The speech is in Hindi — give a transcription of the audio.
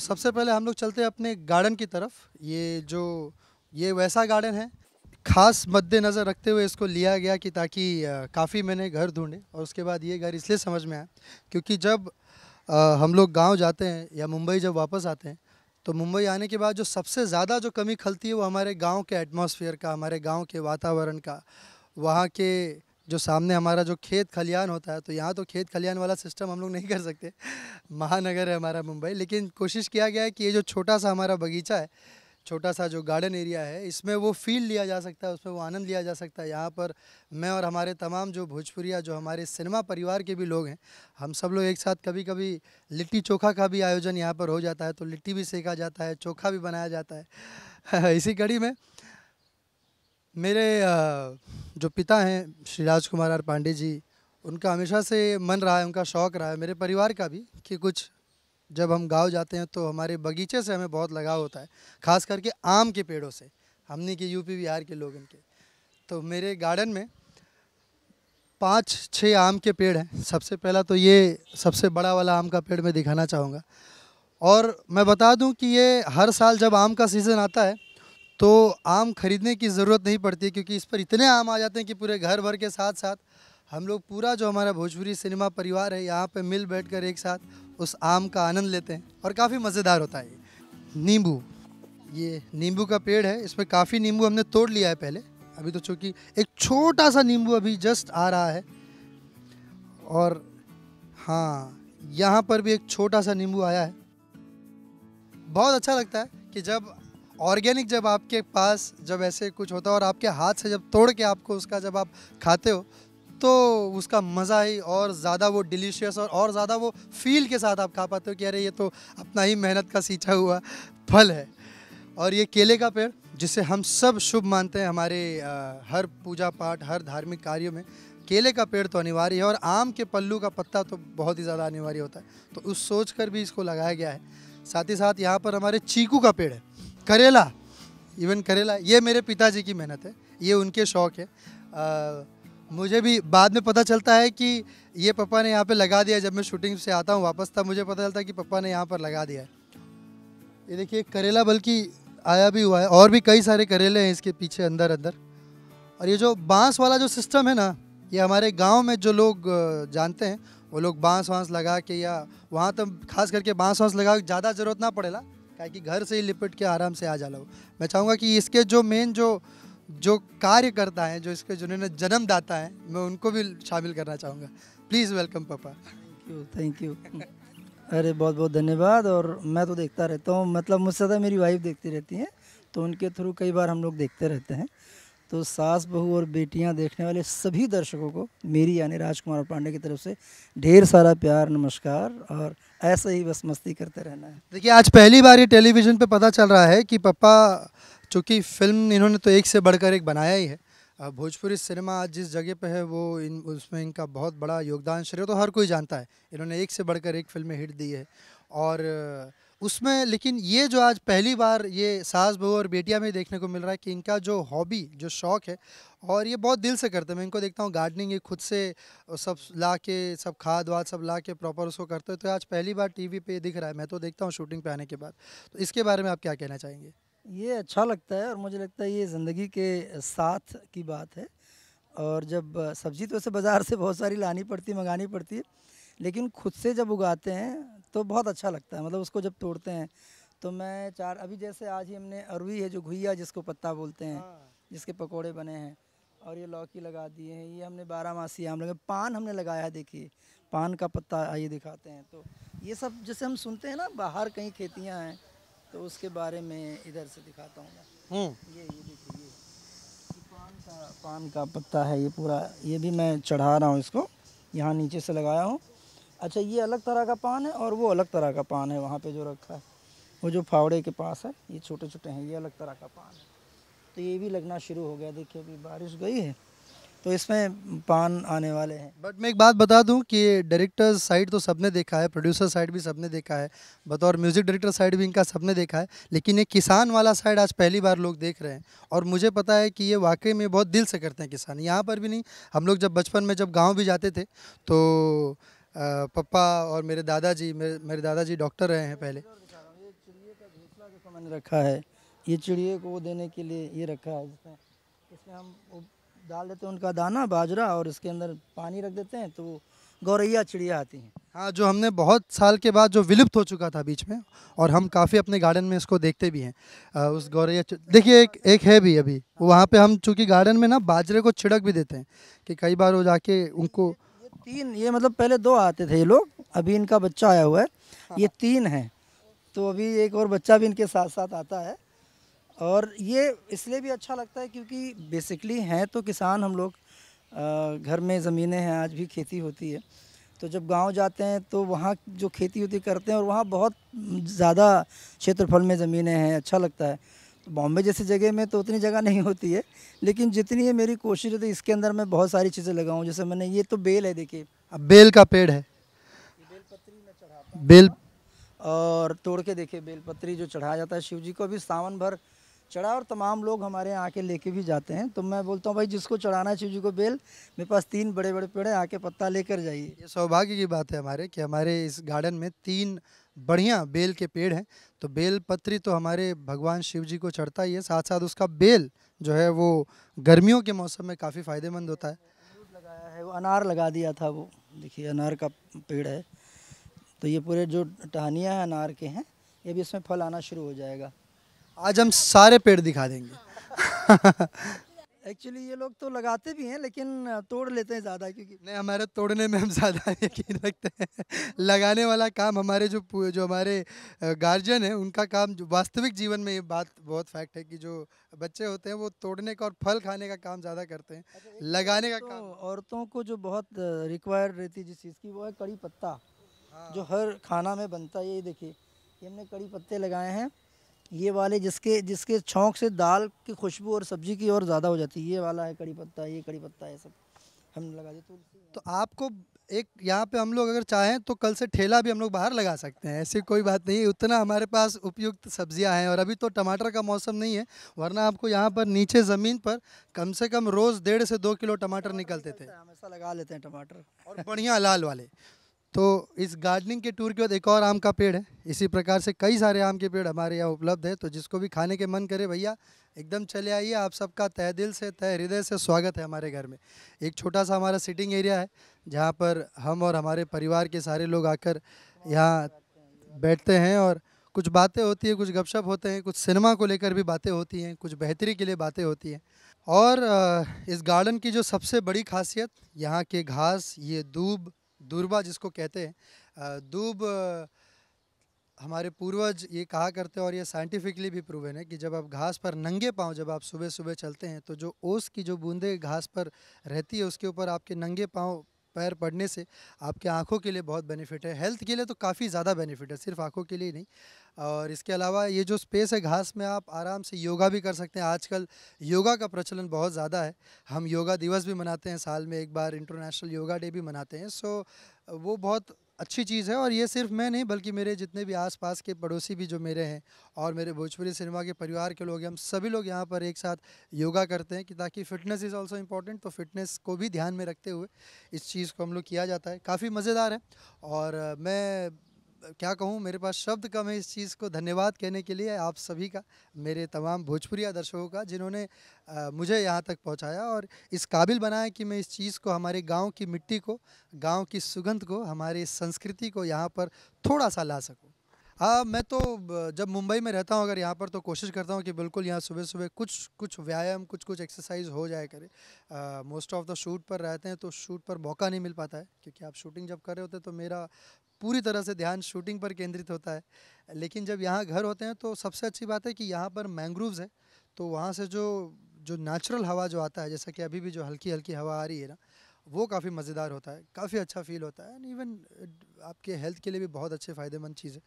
सबसे पहले हम लोग चलते हैं अपने गार्डन की तरफ। ये वैसा गार्डन है, ख़ास मद्देनज़र रखते हुए इसको लिया गया कि ताकि काफ़ी मैंने घर ढूँढे और उसके बाद ये घर इसलिए समझ में आया क्योंकि जब हम लोग गाँव जाते हैं या मुंबई जब वापस आते हैं, तो मुंबई आने के बाद जो सबसे ज़्यादा जो कमी खलती है वो हमारे गाँव के एटमॉस्फेयर का, हमारे गाँव के वातावरण का, वहाँ के जो सामने हमारा जो खेत खलियान होता है। तो यहाँ तो खेत खलियान वाला सिस्टम हम लोग नहीं कर सकते, महानगर है हमारा मुंबई। लेकिन कोशिश किया गया है कि ये जो छोटा सा हमारा बगीचा है, छोटा सा जो गार्डन एरिया है, इसमें वो फ़ील लिया जा सकता है, उसमें वो आनंद लिया जा सकता है। यहाँ पर मैं और हमारे तमाम जो भोजपुरिया जो हमारे सिनेमा परिवार के भी लोग हैं, हम सब लोग एक साथ कभी-कभी लिट्टी चोखा का भी आयोजन यहाँ पर हो जाता है, तो लिट्टी भी सेका जाता है, चोखा भी बनाया जाता है। इसी कड़ी में मेरे जो पिता हैं श्री राजकुमार आर पांडे जी, उनका हमेशा से मन रहा है, उनका शौक़ रहा है, मेरे परिवार का भी, कि कुछ जब हम गाँव जाते हैं तो हमारे बगीचे से हमें बहुत लगाव होता है, ख़ास करके आम के पेड़ों से। हमने के यूपी बिहार के लोग इनके, तो मेरे गार्डन में 5-6 आम के पेड़ हैं। सबसे पहला तो ये सबसे बड़ा वाला आम का पेड़ मैं दिखाना चाहूँगा। और मैं बता दूं कि ये हर साल जब आम का सीज़न आता है तो आम खरीदने की ज़रूरत नहीं पड़ती, क्योंकि इस पर इतने आम आ जाते हैं कि पूरे घर भर के साथ साथ हम लोग पूरा जो हमारा भोजपुरी सिनेमा परिवार है यहाँ पे मिल बैठकर एक साथ उस आम का आनंद लेते हैं और काफ़ी मज़ेदार होता है। ये नींबू का पेड़ है, इसमें काफ़ी नींबू हमने तोड़ लिया है पहले। अभी तो चूँकि एक छोटा सा नींबू अभी जस्ट आ रहा है, और हाँ, यहाँ पर भी एक छोटा सा नींबू आया है। बहुत अच्छा लगता है कि जब ऑर्गेनिक, जब आपके पास जब ऐसे कुछ होता है और आपके हाथ से जब तोड़ के आपको उसका जब आप खाते हो तो उसका मज़ा ही और ज़्यादा वो डिलीशियस और ज़्यादा वो फ़ील के साथ आप खा पाते हो कि अरे ये तो अपना ही मेहनत का सींचा हुआ फल है। और ये केले का पेड़, जिसे हम सब शुभ मानते हैं, हमारे हर पूजा पाठ, हर धार्मिक कार्यों में केले का पेड़ तो अनिवार्य है, और आम के पल्लू का पत्ता तो बहुत ही ज़्यादा अनिवार्य होता है, तो उस सोच कर भी इसको लगाया गया है। साथ ही साथ यहाँ पर हमारे चीकू का पेड़ है, करेला, इवन करेला, ये मेरे पिताजी की मेहनत है, ये उनके शौक़ है। मुझे भी बाद में पता चलता है कि ये पापा ने यहाँ पे लगा दिया। जब मैं शूटिंग से आता हूँ वापस, तब मुझे पता चलता है कि पापा ने यहाँ पर लगा दिया है। ये देखिए करेला बल्कि आया भी हुआ है, और भी कई सारे करेले हैं इसके पीछे अंदर अंदर। और ये जो बांस वाला जो सिस्टम है ना, ये हमारे गांव में जो लोग जानते हैं, वो लोग बांस वांस लगा के, या वहाँ तो खास करके बांस वांस लगा के ज़्यादा ज़रूरत ना पड़ेला, कि घर से ही लिपट के आराम से आ जाला हो। मैं चाहूँगा कि इसके जो मेन जो कार्य करता है, जो इसके जिन्होंने जन्मदाता है, मैं उनको भी शामिल करना चाहूँगा। प्लीज़ वेलकम पापा। Thank you. अरे बहुत बहुत धन्यवाद। और मैं तो देखता रहता हूँ, मतलब मुझसे ज़्यादा मेरी वाइफ देखती रहती हैं, तो उनके थ्रू कई बार हम लोग देखते रहते हैं। तो सास बहू और बेटियां देखने वाले सभी दर्शकों को मेरी यानी राजकुमार पांडे की तरफ से ढेर सारा प्यार, नमस्कार, और ऐसे ही बस मस्ती करते रहना है। देखिए आज पहली बार ये टेलीविज़न पे पता चल रहा है कि पापा, चूँकि फ़िल्म इन्होंने तो एक से बढ़कर एक बनाया ही है, भोजपुरी सिनेमा आज जिस जगह पे है वो उसमें इनका बहुत बड़ा योगदान, श्रेय तो हर कोई जानता है। इन्होंने एक से बढ़कर एक फ़िल्में हिट दी है, और उसमें लेकिन ये जो आज पहली बार ये सास बहू और बेटियां में देखने को मिल रहा है कि इनका जो हॉबी, जो शौक़ है, और ये बहुत दिल से करते हैं। मैं इनको देखता हूँ गार्डनिंग, ये खुद से सब ला के, सब खाद वाद सब ला के प्रॉपर उसको करते हैं। तो आज पहली बार टीवी पे दिख रहा है, मैं तो देखता हूँ शूटिंग पे आने के बाद। तो इसके बारे में आप क्या कहना चाहेंगे? ये अच्छा लगता है, और मुझे लगता है ये ज़िंदगी के साथ की बात है। और जब सब्ज़ी तो वैसे बाज़ार से बहुत सारी लानी पड़ती है, मंगानी पड़ती है, लेकिन खुद से जब उगाते हैं तो बहुत अच्छा लगता है। मतलब उसको जब तोड़ते हैं तो मैं अभी जैसे आज ही हमने अरवी है, जो घुइया जिसको पत्ता बोलते हैं, जिसके पकोड़े बने हैं, और ये लौकी लगा दिए हैं। ये हमने 12 मासी आम लगे, पान हमने लगाया है, देखिए पान का पत्ता आइए दिखाते हैं। तो ये सब जैसे हम सुनते हैं ना, बाहर कहीं खेतियाँ हैं, तो उसके बारे में इधर से दिखाता हूँ मैं। ये देखिए, ये पान का पत्ता है, ये पूरा, ये भी मैं चढ़ा रहा हूँ इसको, यहाँ नीचे से लगाया हूँ। अच्छा, ये अलग तरह का पान है, और वो अलग तरह का पान है वहाँ पे जो रखा है, वो जो फावड़े के पास है, ये छोटे छोटे हैं, ये अलग तरह का पान है। तो ये भी लगना शुरू हो गया। देखिए अभी बारिश गई है तो इसमें पान आने वाले हैं। बट मैं एक बात बता दूं कि डायरेक्टर साइड तो सबने देखा है, प्रोड्यूसर साइड भी सबने देखा है, बतौर म्यूज़िक डायरेक्टर साइड भी इनका सबने देखा है, लेकिन ये किसान वाला साइड आज पहली बार लोग देख रहे हैं। और मुझे पता है कि ये वाकई में बहुत दिल से करते हैं किसान। यहाँ पर भी नहीं, हम लोग जब बचपन में जब गाँव भी जाते थे तो पापा और मेरे दादाजी, मेरे दादाजी डॉक्टर रहे हैं पहले, मैंने रखा है, ये चिड़िए को वो देने के लिए ये रखा है, इसमें हम वो डाल देते हैं उनका दाना बाजरा, और इसके अंदर पानी रख देते हैं तो वो गौरैया चिड़िया आती हैं। हाँ, जो हमने बहुत साल के बाद जो विलुप्त हो चुका था बीच में, और हम काफ़ी अपने गार्डन में इसको देखते भी हैं। उस गौरैया देखिए एक एक है भी अभी वहाँ पे, हम चूंकि गार्डन में ना बाजरे को छिड़क भी देते हैं कि कई बार वो जाके उनको। ये मतलब पहले 2 आते थे ये लोग, अभी इनका बच्चा आया हुआ है, ये 3 हैं, तो अभी एक और बच्चा भी इनके साथ साथ आता है। और ये इसलिए भी अच्छा लगता है क्योंकि बेसिकली हैं तो किसान हम लोग, घर में ज़मीनें हैं, आज भी खेती होती है, तो जब गांव जाते हैं तो वहाँ जो खेती होती करते हैं, और वहाँ बहुत ज़्यादा क्षेत्रफल में ज़मीनें हैं, अच्छा लगता है। तो बॉम्बे जैसी जगह में तो उतनी जगह नहीं होती है, लेकिन जितनी है मेरी कोशिश रहती है इसके अंदर मैं बहुत सारी चीज़ें लगाऊं। जैसे मैंने, ये तो बेल है, देखिए अब बेल का पेड़ है, बेलपत्री मैं चढ़ाता हूँ, बेल। और तोड़ के देखिए बेलपत्री जो चढ़ाया जाता है शिव जी को, अभी सावन भर चढ़ा, और तमाम लोग हमारे यहाँ आके लेके भी जाते हैं। तो मैं बोलता हूँ भाई जिसको चढ़ाना है शिव जी को बेल, मेरे पास 3 बड़े बड़े पेड़ हैं, आके पत्ता लेकर जाइए। ये सौभाग्य की बात है हमारे कि हमारे इस गार्डन में 3 बढ़िया बेल के पेड़ हैं। तो बेल पत्री तो हमारे भगवान शिव जी को चढ़ता ही है, साथ साथ उसका बेल जो है वो गर्मियों के मौसम में काफ़ी फ़ायदेमंद होता है। अमरूद लगाया है, वो अनार लगा दिया था, वो देखिए अनार का पेड़ है, तो ये पूरे जो टहनियाँ हैं अनार के हैं, ये भी इसमें फल आना शुरू हो जाएगा। आज हम सारे पेड़ दिखा देंगे। एक्चुअली ये लोग तो लगाते भी हैं, लेकिन तोड़ लेते हैं ज़्यादा, क्योंकि नहीं, हमारे तोड़ने में हम ज़्यादा यकीन रखते हैं। लगाने वाला काम हमारे जो हमारे गार्जियन हैं उनका काम। जो वास्तविक जीवन में ये बात बहुत फैक्ट है कि जो बच्चे होते हैं वो तोड़ने का और फल खाने का काम ज़्यादा करते हैं, लगाने का तो काम। औरतों को जो बहुत रिक्वायर्ड रहती है जिस चीज़ की, वो है कड़ी पत्ता, जो हर खाना में बनता है। ये देखिए, ये हमने कड़ी पत्ते लगाए हैं, ये वाले जिसके जिसके छौंक से दाल की खुशबू और सब्जी की और ज़्यादा हो जाती है, ये वाला है कड़ी पत्ता, ये कड़ी पत्ता है, सब हमने लगा दिया। तो आपको एक यहाँ पे हम लोग अगर चाहें तो कल से ठेला भी हम लोग बाहर लगा सकते हैं, ऐसी कोई बात नहीं है। उतना हमारे पास उपयुक्त सब्जियां हैं, और अभी तो टमाटर का मौसम नहीं है, वरना आपको यहाँ पर नीचे ज़मीन पर कम से कम रोज़ 1.5 से 2 किलो टमाटर निकलते थे, हमेशा लगा लेते हैं टमाटर। और बढ़िया लाल वाले। तो इस गार्डनिंग के टूर के बाद एक और आम का पेड़ है, इसी प्रकार से कई सारे आम के पेड़ हमारे यहाँ उपलब्ध है। तो जिसको भी खाने के मन करे भैया एकदम चले आइए, आप सबका तहे दिल से तहे हृदय से स्वागत है हमारे घर में। एक छोटा सा हमारा सिटिंग एरिया है जहाँ पर हम और हमारे परिवार के सारे लोग आकर यहाँ बैठते हैं, और कुछ बातें होती है, कुछ गपशप होते हैं, कुछ सिनेमा को लेकर भी बातें होती हैं, कुछ बेहतरी के लिए बातें होती हैं। और इस गार्डन की जो सबसे बड़ी खासियत यहाँ के घास, ये दूब दूर्बा जिसको कहते हैं, दूब हमारे पूर्वज ये कहा करते हैं, और ये साइंटिफिकली भी प्रूवन है कि जब आप घास पर नंगे पाँव जब आप सुबह सुबह चलते हैं तो जो ओस की जो बूंदें घास पर रहती है उसके ऊपर आपके नंगे पाँव पैर पड़ने से आपके आँखों के लिए बहुत बेनिफिट है, हेल्थ के लिए तो काफ़ी ज़्यादा बेनिफिट है, सिर्फ आँखों के लिए ही नहीं। और इसके अलावा ये जो स्पेस है घास में, आप आराम से योगा भी कर सकते हैं। आजकल योगा का प्रचलन बहुत ज़्यादा है, हम योगा दिवस भी मनाते हैं, साल में एक बार इंटरनेशनल योगा डे भी मनाते हैं। सो वो बहुत अच्छी चीज़ है, और ये सिर्फ मैं नहीं बल्कि मेरे जितने भी आसपास के पड़ोसी भी जो मेरे हैं, और मेरे भोजपुरी सिनेमा के परिवार के लोग हैं, हम सभी लोग यहाँ पर एक साथ योगा करते हैं कि ताकि फ़िटनेस इज़ ऑल्सो इम्पॉर्टेंट। तो फिटनेस को भी ध्यान में रखते हुए इस चीज़ को हम लोग किया जाता है, काफ़ी मज़ेदार है। और मैं क्या कहूँ, मेरे पास शब्द कम है इस चीज़ को धन्यवाद कहने के लिए आप सभी का, मेरे तमाम भोजपुरिया दर्शकों का, जिन्होंने मुझे यहाँ तक पहुँचाया और इस काबिल बनाया कि मैं इस चीज़ को, हमारे गांव की मिट्टी को, गांव की सुगंध को, हमारी संस्कृति को यहाँ पर थोड़ा सा ला सकूँ। हाँ, मैं तो जब मुंबई में रहता हूँ अगर यहाँ पर, तो कोशिश करता हूँ कि बिल्कुल यहाँ सुबह सुबह कुछ व्यायाम, कुछ एक्सरसाइज हो जाए करे। मोस्ट ऑफ द शूट पर रहते हैं तो शूट पर मौका नहीं मिल पाता है, क्योंकि आप शूटिंग जब कर रहे होते हैं तो मेरा पूरी तरह से ध्यान शूटिंग पर केंद्रित होता है। लेकिन जब यहाँ घर होते हैं तो सबसे अच्छी बात है कि यहाँ पर मैंग्रोव्स है, तो वहाँ से जो जो नेचुरल हवा जो आता है, जैसा कि अभी भी जो हल्की हल्की हवा आ रही है ना, वो काफ़ी मज़ेदार होता है, काफ़ी अच्छा फील होता है, एंड इवन आपके हेल्थ के लिए भी बहुत अच्छे फ़ायदेमंद चीज़ है।